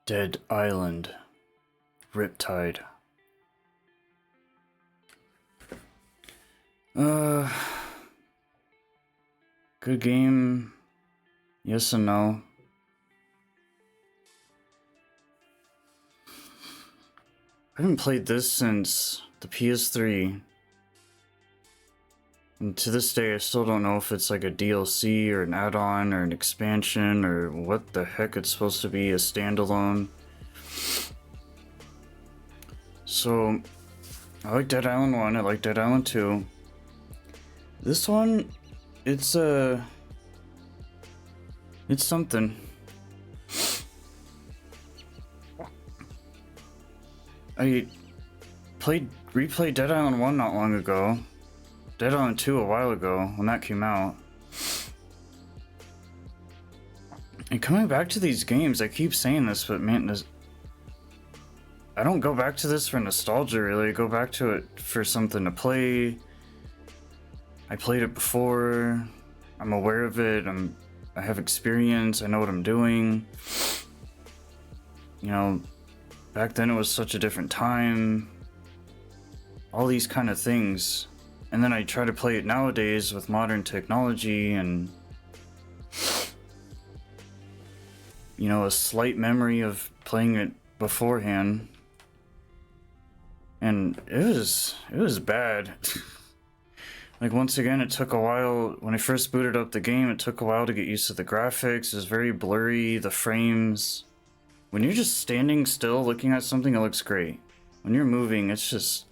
Dead Island. Riptide. Uh, Good game. Yes and no. I haven't played this since the PS3. And to this day, I still don't know if it's like a DLC or an add-on or an expansion or what the heck it's supposed to be, a standalone. So, I like Dead Island 1, I like Dead Island 2. This one, it's something. I replayed Dead Island 1 not long ago. Dead Island 2 a while ago, when that came out. And coming back to these games, I keep saying this, but man, I don't go back to this for nostalgia, really. I go back to it for something to play. I played it before. I'm aware of it. I have experience. I know what I'm doing. You know, back then it was such a different time. All these kind of things. And then I try to play it nowadays with modern technology and, you know, a slight memory of playing it beforehand. And it was bad. Like, once again, it took a while. When I first booted up the game, it took a while to get used to the graphics. It was very blurry, the frames. When you're just standing still looking at something, it looks great. When you're moving, it's just...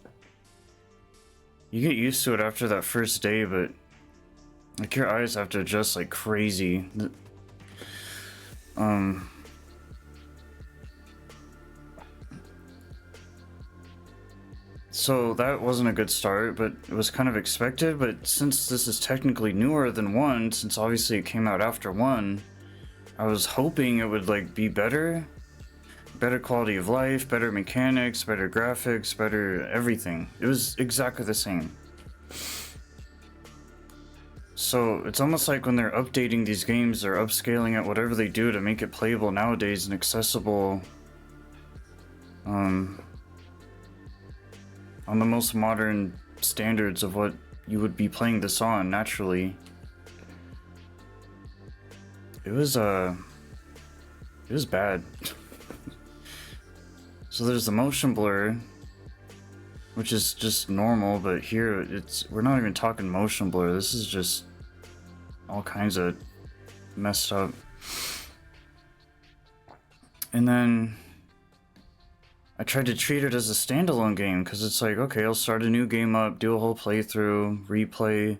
You get used to it after that first day, but... like, your eyes have to adjust like crazy. So that wasn't a good start, but it was kind of expected. But since this is technically newer than 1, since obviously it came out after 1, I was hoping it would like be better. Better quality of life, better mechanics, better graphics, better everything. It was exactly the same. So it's almost like when they're updating these games, they're upscaling it, whatever they do to make it playable nowadays and accessible. On the most modern standards of what you would be playing this on naturally. It was bad. So there's the motion blur, which is just normal, but here we're not even talking motion blur. This is just all kinds of messed up. And then I tried to treat it as a standalone game, because it's like, okay, I'll start a new game up, do a whole playthrough, replay.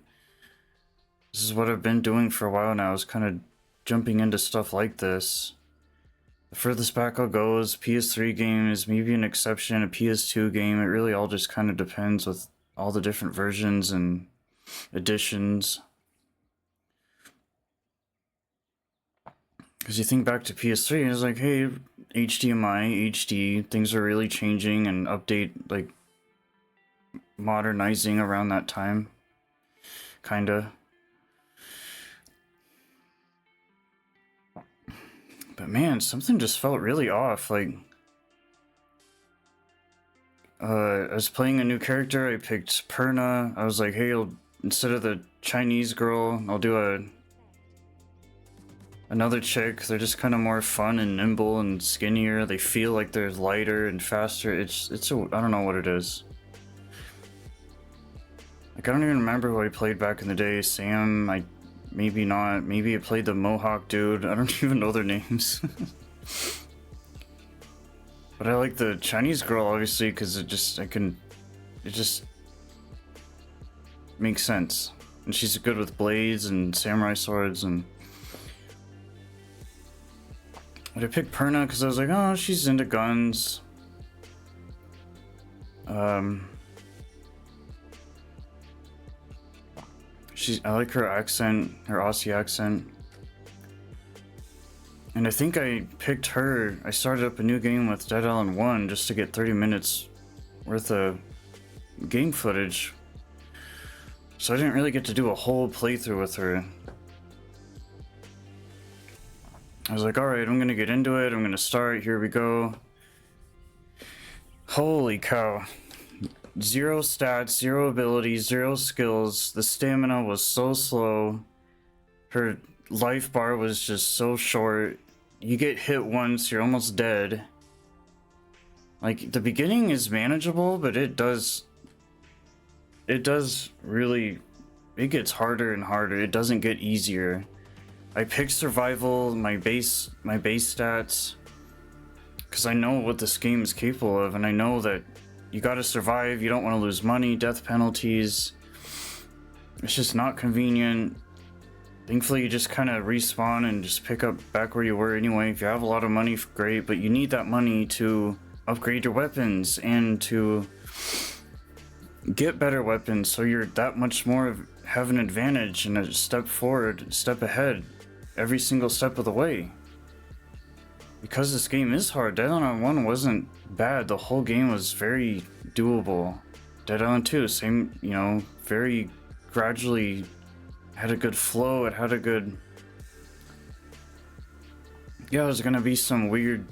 This is what I've been doing for a while now, is kind of jumping into stuff like this. The furthest back I'll go is PS3 games, maybe an exception, a PS2 game. It really all just kind of depends with all the different versions and editions. Because you think back to PS3, and it's like, hey, HDMI, HD, things are really changing and update, like, modernizing around that time. Kinda. But man, something just felt really off. Like, I was playing a new character. I picked Perna. I was like, hey, instead of the Chinese girl, I'll do another chick. They're just kind of more fun and nimble and skinnier. They feel like they're lighter and faster. I don't know what it is. Like, I don't even remember who I played back in the day. Sam, maybe not. Maybe I played the Mohawk dude. I don't even know their names. But I like the Chinese girl, obviously, because it just makes sense. And she's good with blades and samurai swords and... But I picked Perna because I was like, oh, she's into guns. I like her accent, her Aussie accent. And I think I picked her. I started up a new game with Dead Island 1 just to get 30 minutes worth of game footage. So I didn't really get to do a whole playthrough with her. I was like, alright, I'm gonna get into it. I'm gonna start. Here we go. Holy cow. 0 stats, 0 abilities, 0 skills. The stamina was so slow. Her life bar was just so short. You get hit once, you're almost dead. Like, the beginning is manageable, but it does really, it gets harder and harder. It doesn't get easier. I picked survival, my base stats, because I know what this game is capable of, and I know that you gotta survive, you don't want to lose money, death penalties. It's just not convenient. Thankfully, you just kind of respawn and just pick up back where you were anyway. If you have a lot of money, great, but you need that money to upgrade your weapons and to get better weapons, so you're that much more have an advantage and a step forward, step ahead every single step of the way. Because this game is hard, Dead Island 1 wasn't bad. The whole game was very doable. Dead Island 2, same, you know, very gradually had a good flow. It had a good... Yeah, there's gonna be some weird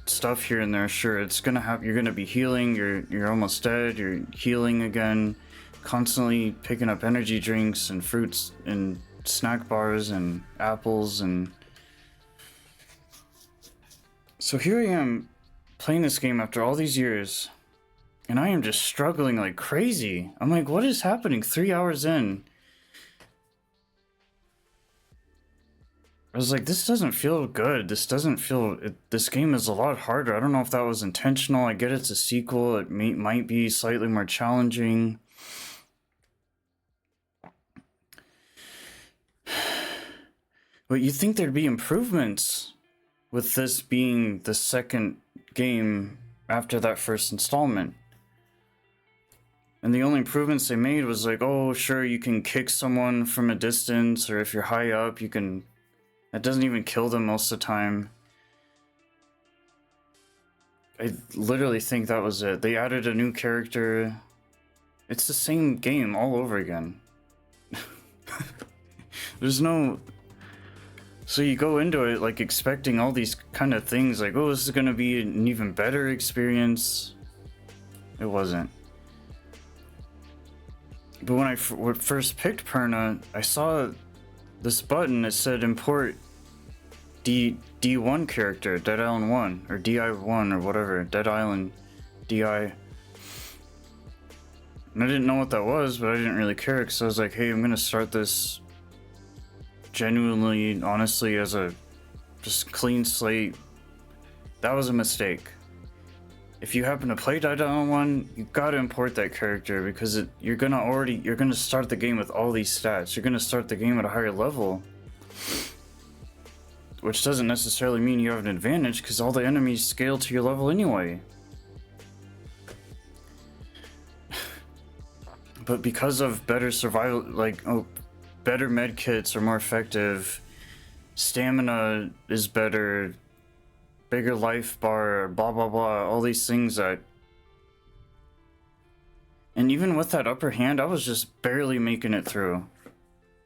stuff here and there, sure. It's gonna happen. You're gonna be healing, you're almost dead, you're healing again, constantly picking up energy drinks and fruits and snack bars and apples. And so here I am playing this game after all these years, and I am just struggling like crazy. I'm like, what is happening? 3 hours in, I was like, this doesn't feel good. This doesn't feel... this game is a lot harder. I don't know if that was intentional. I get it's a sequel. It might be slightly more challenging. But you'd think there'd be improvements with this being the second game after that first installment. And the only improvements they made was like, oh, sure, you can kick someone from a distance, or if you're high up, you can... That doesn't even kill them most of the time. I literally think that was it. They added a new character. It's the same game all over again. There's no... So you go into it like expecting all these kind of things, like, oh, this is gonna be an even better experience. It wasn't. But when I first picked Perna, I saw this button that said import D1 character, Dead Island 1, or DI1, or whatever, Dead Island DI. And I didn't know what that was, but I didn't really care, because I was like, hey, I'm gonna start this genuinely, honestly, as a just clean slate. That was a mistake. If you happen to play Dead Island 1, you gotta import that character, because you're gonna start the game with all these stats. You're gonna start the game at a higher level. Which doesn't necessarily mean you have an advantage, because all the enemies scale to your level anyway. But because of better survival, like, better med kits are more effective, stamina is better, bigger life bar, blah blah blah, all these things that... And even with that upper hand, I was just barely making it through.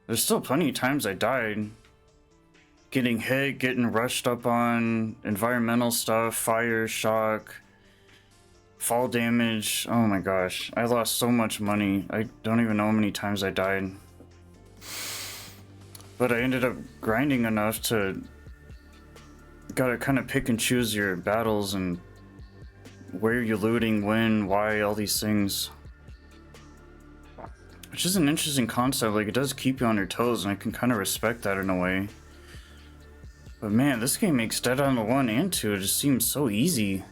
There's still plenty of times I died. Getting hit, getting rushed up on, environmental stuff, fire, shock, fall damage. Oh my gosh, I lost so much money. I don't even know how many times I died. But I ended up grinding enough to... Gotta kind of pick and choose your battles and where you're looting, when, why, all these things. Which is an interesting concept. Like, it does keep you on your toes, and I can kind of respect that in a way. But man, this game makes Dead Island 1 and 2, it just seems so easy.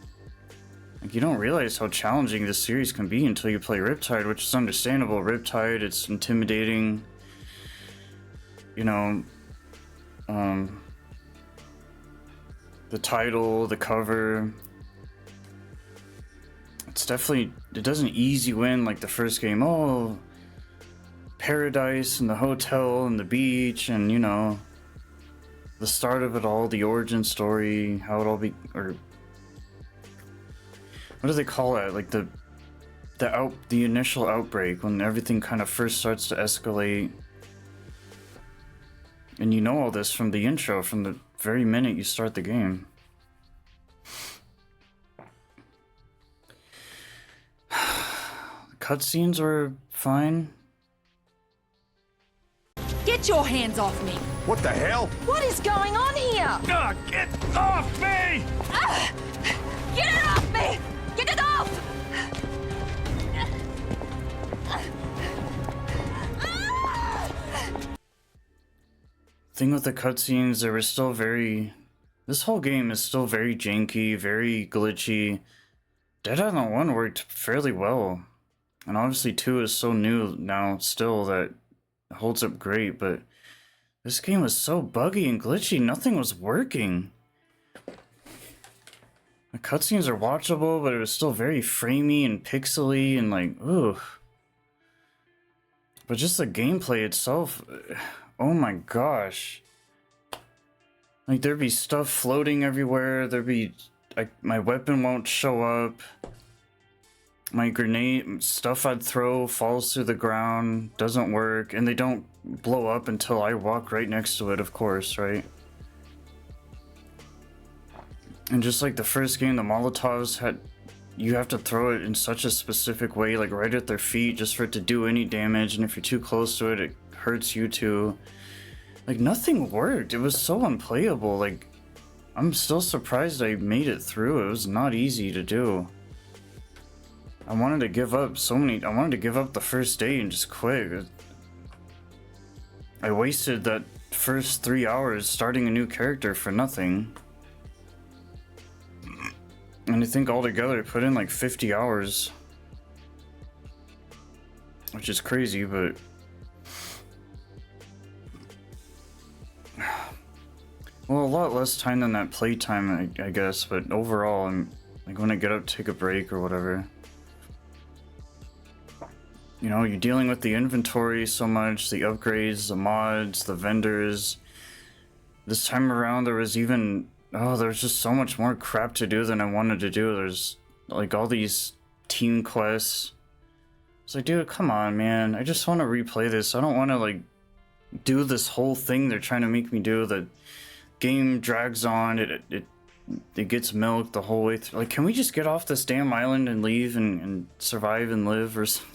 Like, you don't realize how challenging this series can be until you play Riptide, which is understandable. Riptide, it's intimidating. You know, the title, the cover. It's definitely, it doesn't ease you in like the first game. Oh, paradise and the hotel and the beach and, you know, the start of it all, the origin story, how it all or what do they call it? Like the initial outbreak, when everything kind of first starts to escalate. And you know all this from the intro, from very minute you start the game. Cutscenes were fine. Get your hands off me! What the hell? What is going on here? Get off me! Get it off me! Get it off! Thing with the cutscenes, they were still very... This whole game is still very janky, very glitchy. Dead Island 1 worked fairly well. And obviously 2 is so new now still that it holds up great, but this game was so buggy and glitchy, nothing was working. The cutscenes are watchable, but it was still very framey and pixely and like, ooh. But just the gameplay itself, oh my gosh. Like there'd be stuff floating everywhere, there'd be, like, my weapon won't show up. My grenade, stuff I'd throw falls through the ground, doesn't work, and they don't blow up until I walk right next to it, of course, right? And just like the first game, the Molotovs had, you have to throw it in such a specific way, like right at their feet, just for it to do any damage, and if you're too close to it, it hurts you too. Like nothing worked, it was so unplayable, like, I'm still surprised I made it through, it was not easy to do. I wanted to give up I wanted to give up the first day and just quit. I wasted that first 3 hours starting a new character for nothing. And I think altogether I put in like 50 hours. Which is crazy, but... Well, a lot less time than that playtime, I guess, but overall, I'm like when I get up, take a break or whatever. You know, you're dealing with the inventory so much, the upgrades, the mods, the vendors. This time around there was even, there's just so much more crap to do than I wanted to do. There's like all these team quests. It's like, dude, come on, man. I just want to replay this. I don't want to like do this whole thing they're trying to make me do. The game drags on, it gets milked the whole way through. Like, can we just get off this damn island and leave and survive and live or something?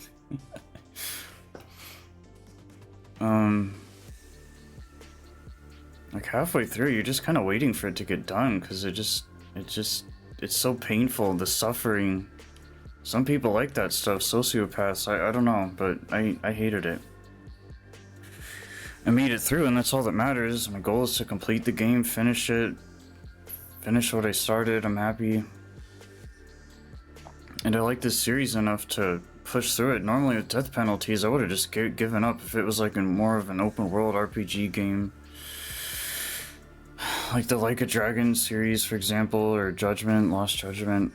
Like halfway through you're just kind of waiting for it to get done because it's so painful, the suffering. Some people like that stuff, sociopaths, I don't know, but I hated it. I made it through and that's all that matters. My goal is to complete the game, finish it, finish what I started. I'm happy. And I like this series enough to push through it. Normally with death penalties I would have just given up if it was like more of an open world RPG game. Like the Like a Dragon series, for example, or Judgment, Lost Judgment.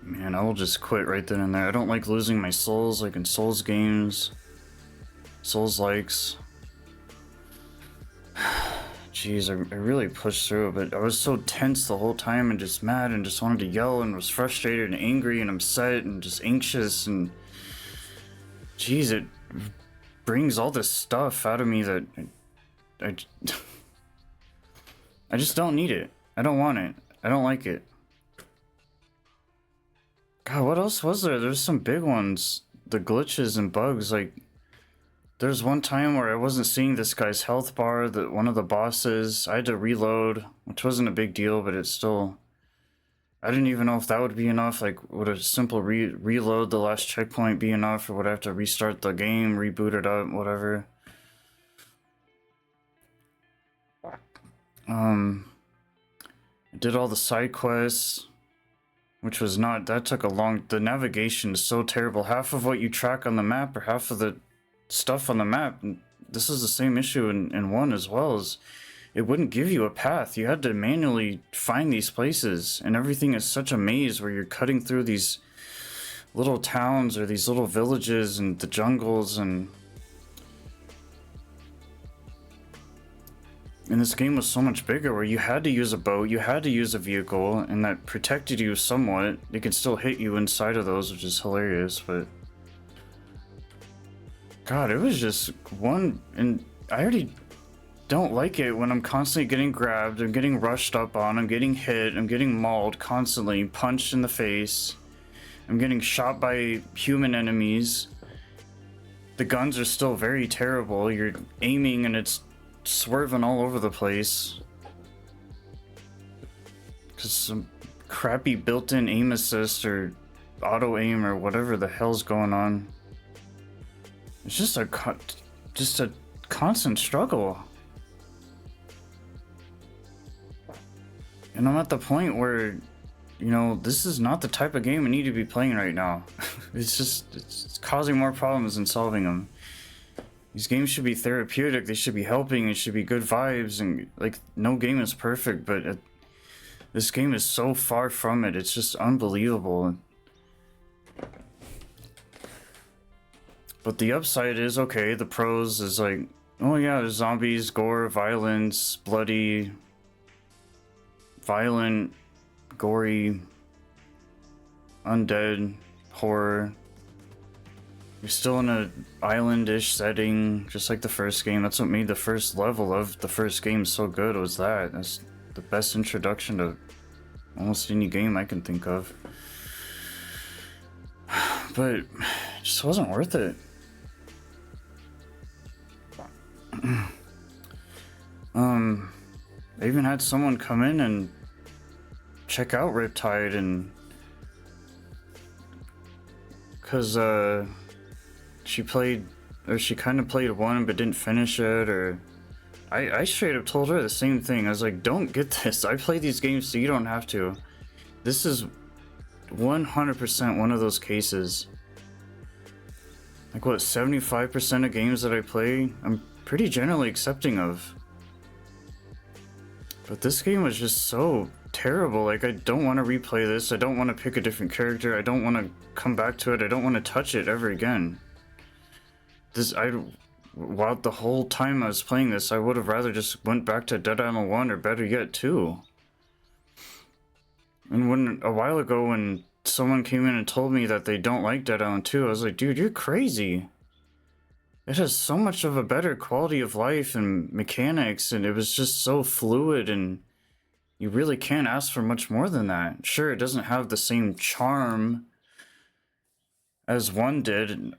Man, I will just quit right then and there. I don't like losing my souls like in Souls games. Souls likes. Jeez, I really pushed through it, but I was so tense the whole time and just mad and just wanted to yell and was frustrated and angry and upset and just anxious and... Jeez, it brings all this stuff out of me that I just don't need it. I don't want it. I don't like it. God, what else was there? There's some big ones. The glitches and bugs, like... There's one time where I wasn't seeing this guy's health bar, one of the bosses. I had to reload, which wasn't a big deal, but it's still... I didn't even know if that would be enough. Like, would a simple reload the last checkpoint be enough, or would I have to restart the game, reboot it up, whatever? I did all the side quests, which was not... That took a long... The navigation is so terrible. Half of what you track on the map, or half of the stuff on the map, and this is the same issue in 1 as well, as it wouldn't give you a path. You had to manually find these places, and everything is such a maze where you're cutting through these little towns or these little villages and the jungles, and this game was so much bigger where you had to use a boat, you had to use a vehicle, and that protected you somewhat. It could still hit you inside of those, which is hilarious, but God, it was just one, and I already don't like it when I'm constantly getting grabbed, I'm getting rushed up on, I'm getting hit, I'm getting mauled constantly, punched in the face, I'm getting shot by human enemies. The guns are still very terrible. You're aiming and it's swerving all over the place. Because some crappy built-in aim assist or auto aim or whatever the hell's going on. It's just a constant struggle. And I'm at the point where, you know, this is not the type of game I need to be playing right now. It's causing more problems than solving them. These games should be therapeutic, they should be helping, it should be good vibes, and like, no game is perfect, but this game is so far from it, it's just unbelievable. But the upside is, okay, the pros is like, oh yeah, there's zombies, gore, violence, bloody, violent, gory, undead, horror. You're still in an island-ish setting, just like the first game. That's what made the first level of the first game so good, was that. That's the best introduction to almost any game I can think of. But it just wasn't worth it. I even had someone come in and check out Riptide, and because she played, or she kind of played one but didn't finish it, or I straight up told her the same thing. I was like, don't get this. I play these games so you don't have to. This is 100% one of those cases. Like, what, 75% of games that I play, I'm pretty generally accepting of. But this game was just so terrible. Like, I don't want to replay this. I don't want to pick a different character. I don't want to come back to it. I don't want to touch it ever again. While the whole time I was playing this, I would have rather just went back to Dead Island 1, or better yet 2. And a while ago when someone came in and told me that they don't like Dead Island 2, I was like, dude, you're crazy. It has so much of a better quality of life and mechanics, and it was just so fluid, and you really can't ask for much more than that. Sure, it doesn't have the same charm as 1 did.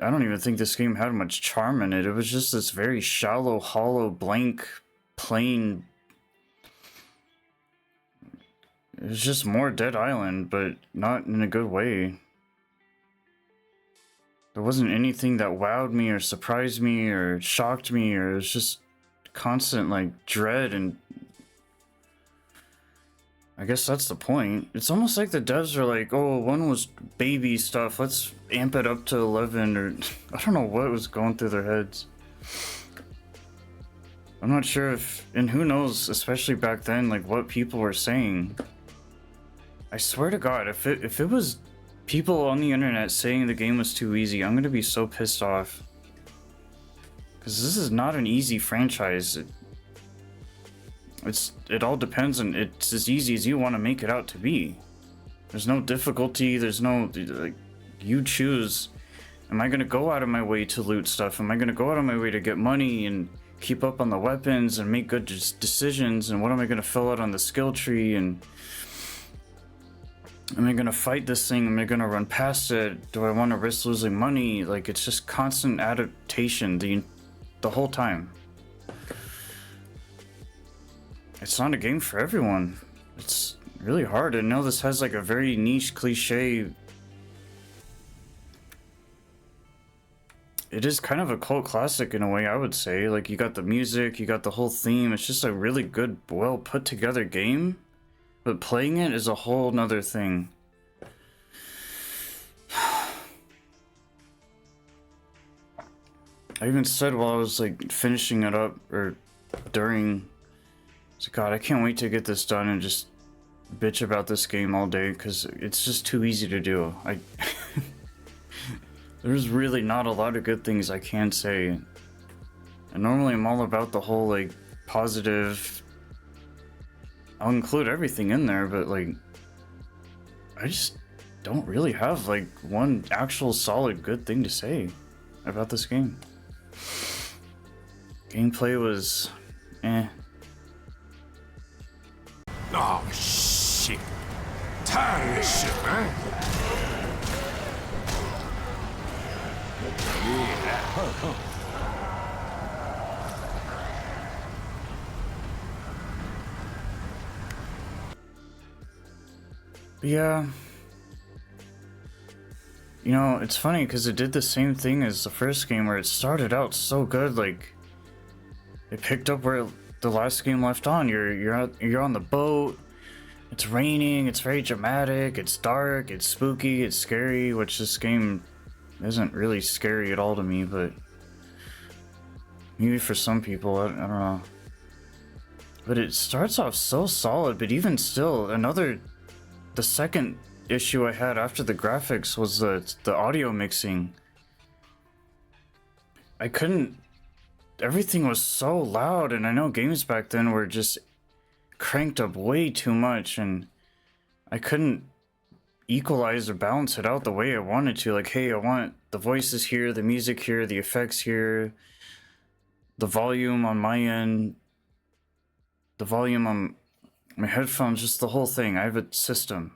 I don't even think this game had much charm in it. It was just this very shallow, hollow, blank, plain. It was just more Dead Island, but not in a good way. There wasn't anything that wowed me or surprised me or shocked me, or it was just constant, like, dread, and I guess that's the point. It's almost like the devs are like, oh, 1 was baby stuff, let's amp it up to 11, or I don't know what was going through their heads. I'm not sure if, and who knows, especially back then, like, what people were saying. I swear to God, if it was people on the internet saying the game was too easy, I'm gonna be so pissed off. Because this is not an easy franchise. It all depends on, it's as easy as you want to make it out to be. There's no difficulty, there's no, like, you choose. Am I gonna go out of my way to loot stuff? Am I gonna go out of my way to get money and keep up on the weapons and make good decisions? And what am I gonna fill out on the skill tree? And am I gonna fight this thing? Am I gonna run past it? Do I want to risk losing money? Like, it's just constant adaptation the whole time. It's not a game for everyone. It's really hard. I know this has like a very niche cliche. It is kind of a cult classic in a way, I would say. Like, you got the music, you got the whole theme. It's just a really good, well put together game. But playing it is a whole nother thing. I even said while I was like finishing it up, or during, I said, God, I can't wait to get this done and just bitch about this game all day, because it's just too easy to do. There's really not a lot of good things I can say. And normally I'm all about the whole like positive, I'll include everything in there, but like, I just don't really have like one actual solid good thing to say about this game. Gameplay was eh. Oh, shit. Tired of this shit, man. Yeah. You know, it's funny because it did the same thing as the first game where it started out so good, like it picked up where the last game left on. You're on the boat. It's raining, it's very dramatic, it's dark, it's spooky, it's scary, which this game isn't really scary at all to me, but maybe for some people, I don't know. But it starts off so solid, but even still, the second issue I had after the graphics was the audio mixing. Everything was so loud, and I know games back then were just cranked up way too much, and I couldn't equalize or balance it out the way I wanted to. Like, hey, I want the voices here, the music here, the effects here, the volume on my end, the volume on my headphones, just the whole thing. I have a system.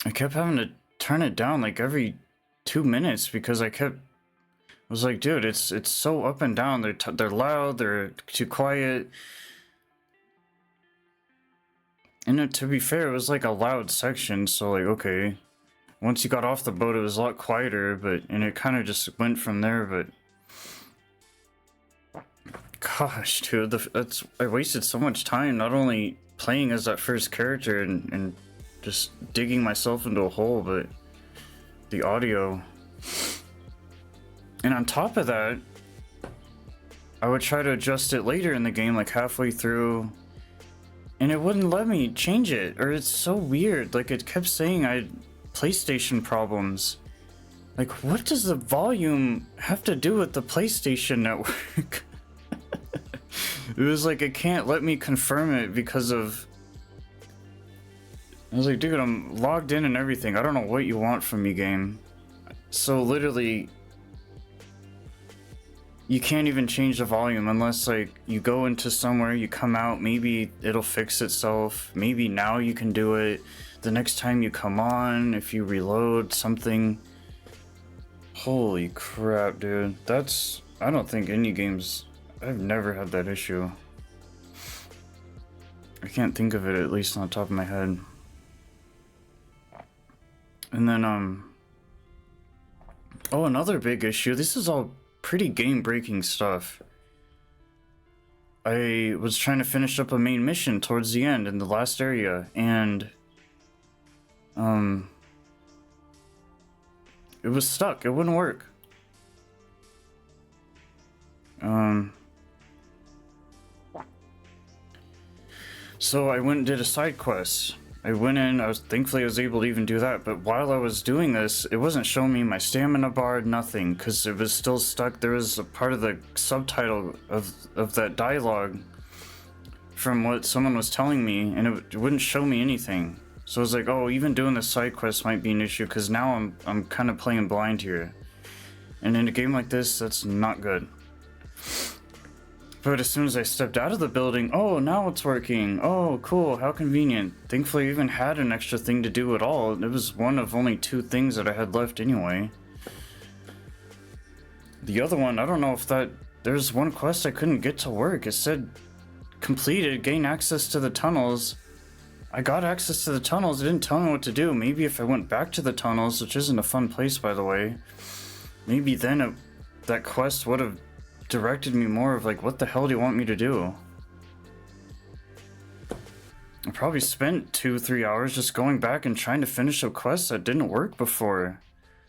I kept having to turn it down like every 2 minutes because I was like, dude, it's so up and down. They're loud, they're too quiet. And to be fair, it was like a loud section, so like, okay. Once you got off the boat, it was a lot quieter, and it kind of just went from there, but gosh, dude, I wasted so much time not only playing as that first character and just digging myself into a hole, but the audio. And on top of that, I would try to adjust it later in the game, like halfway through, and it wouldn't let me change it, or it's so weird. Like, it kept saying I had PlayStation problems. Like, what does the volume have to do with the PlayStation network? It was like, it can't let me confirm it because of... I was like, dude, I'm logged in and everything. I don't know what you want from me, game. So literally, you can't even change the volume unless, like, you go into somewhere, you come out, maybe it'll fix itself. Maybe now you can do it. The next time you come on, if you reload something. Holy crap, dude. I don't think any games... I've never had that issue. I can't think of it, at least on the top of my head. And then, oh, another big issue. This is all pretty game-breaking stuff. I was trying to finish up a main mission towards the end in the last area, and it was stuck. It wouldn't work. So I went and did a side quest. I went in, thankfully I was able to even do that, but while I was doing this, it wasn't showing me my stamina bar, nothing, because it was still stuck. There was a part of the subtitle of that dialogue from what someone was telling me, and it wouldn't show me anything. So I was like, oh, even doing the side quest might be an issue, because now I'm kind of playing blind here. And in a game like this, that's not good. But as soon as I stepped out of the building, oh, now it's working. Oh, cool, how convenient. Thankfully, I even had an extra thing to do at all. It was one of only 2 things that I had left anyway. The other one, I don't know if there's one quest I couldn't get to work. It said, completed, gain access to the tunnels. I got access to the tunnels, it didn't tell me what to do. Maybe if I went back to the tunnels, which isn't a fun place, by the way, maybe then that quest would have directed me more of like, what the hell do you want me to do? I probably spent 2-3 hours just going back and trying to finish a quest that didn't work before,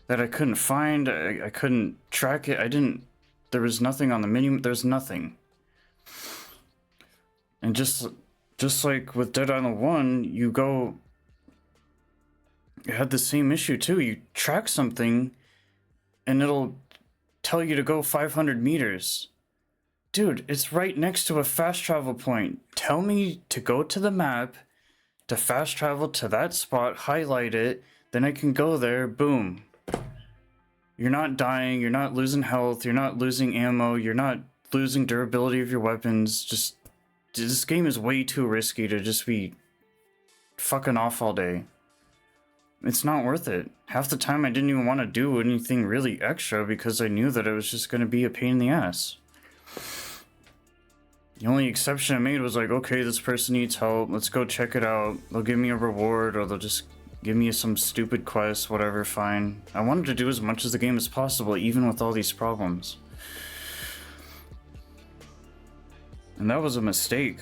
that I couldn't find. I couldn't track it. There was nothing on the menu. There's nothing. And just like with Dead Island 1, it had the same issue too. You track something and it'll tell you to go 500 meters. Dude, it's right next to a fast travel point. Tell me to go to the map, to fast travel to that spot, highlight it, then I can go there, boom. You're not dying, you're not losing health, you're not losing ammo, you're not losing durability of your weapons. Just, this game is way too risky to just be fucking off all day. It's not worth it. Half the time I didn't even want to do anything really extra because I knew that it was just going to be a pain in the ass. The only exception I made was like, okay, this person needs help, let's go check it out. They'll give me a reward, or they'll just give me some stupid quest, whatever, fine. I wanted to do as much as the game as possible, even with all these problems. And that was a mistake.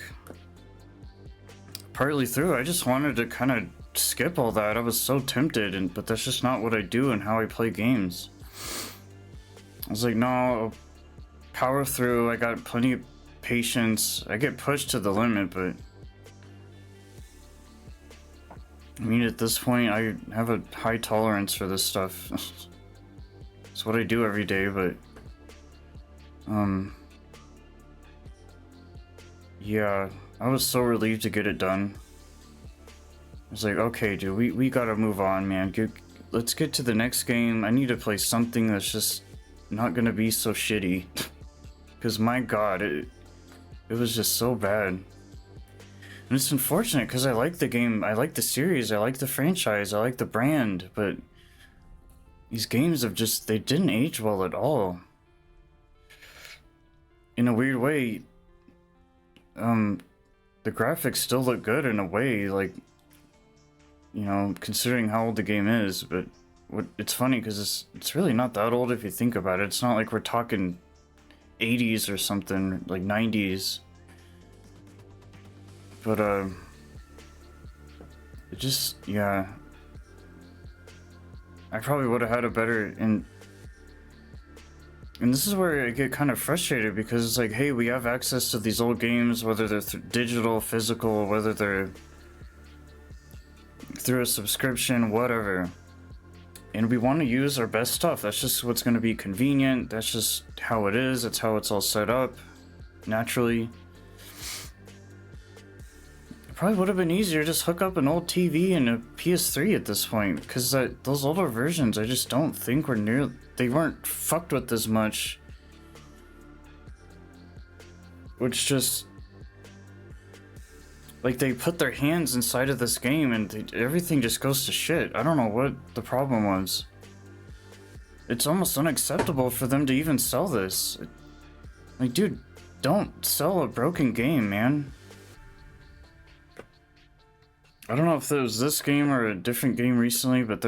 Partly through, I just wanted to kind of skip all that. I was so tempted, but that's just not what I do and how I play games. I was like, no, I'll power through. I got plenty of patience. I get pushed to the limit, but I mean, at this point, I have a high tolerance for this stuff. It's what I do every day, but yeah, I was so relieved to get it done. I was like, okay, dude, we gotta move on, man. Let's get to the next game. I need to play something that's just not gonna be so shitty. Because my god, it was just so bad. And it's unfortunate because I like the game, I like the series, I like the franchise, I like the brand, but these games have just, they didn't age well at all. In a weird way, the graphics still look good in a way, like, you know, considering how old the game is, but it's funny because it's really not that old if you think about it. It's not like we're talking 80s or something, like 90s. But, it just, yeah. I probably would have had a better, and this is where I get kind of frustrated because it's like, hey, we have access to these old games, whether they're digital, physical, whether they're through a subscription, whatever. And we want to use our best stuff. That's just what's going to be convenient. That's just how it is. That's how it's all set up, naturally. It probably would have been easier to just hook up an old TV and a PS3 at this point, because those older versions, I just don't think were they weren't fucked with as much. Which just, like, they put their hands inside of this game and everything just goes to shit. I don't know what the problem was. It's almost unacceptable for them to even sell this. Like, dude, don't sell a broken game, man. I don't know if it was this game or a different game recently, but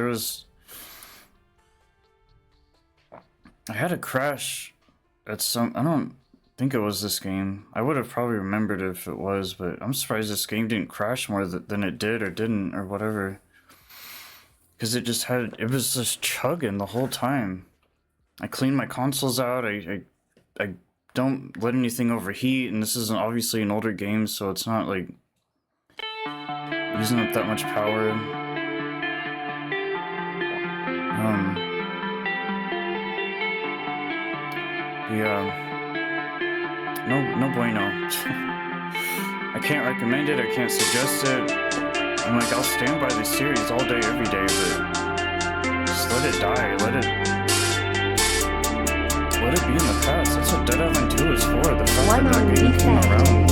I had a crash at I don't think it was this game. I would have probably remembered it if it was, but I'm surprised this game didn't crash more than it did or didn't or whatever. Because it was just chugging the whole time. I cleaned my consoles out, I don't let anything overheat, and this is obviously an older game, so it's not like using up that much power. Yeah. No bueno. I can't recommend it, I can't suggest it. I'm like, I'll stand by this series all day, every day, but just let it die, let it be in the past. That's what Dead Island 2 is for. The fact that game came around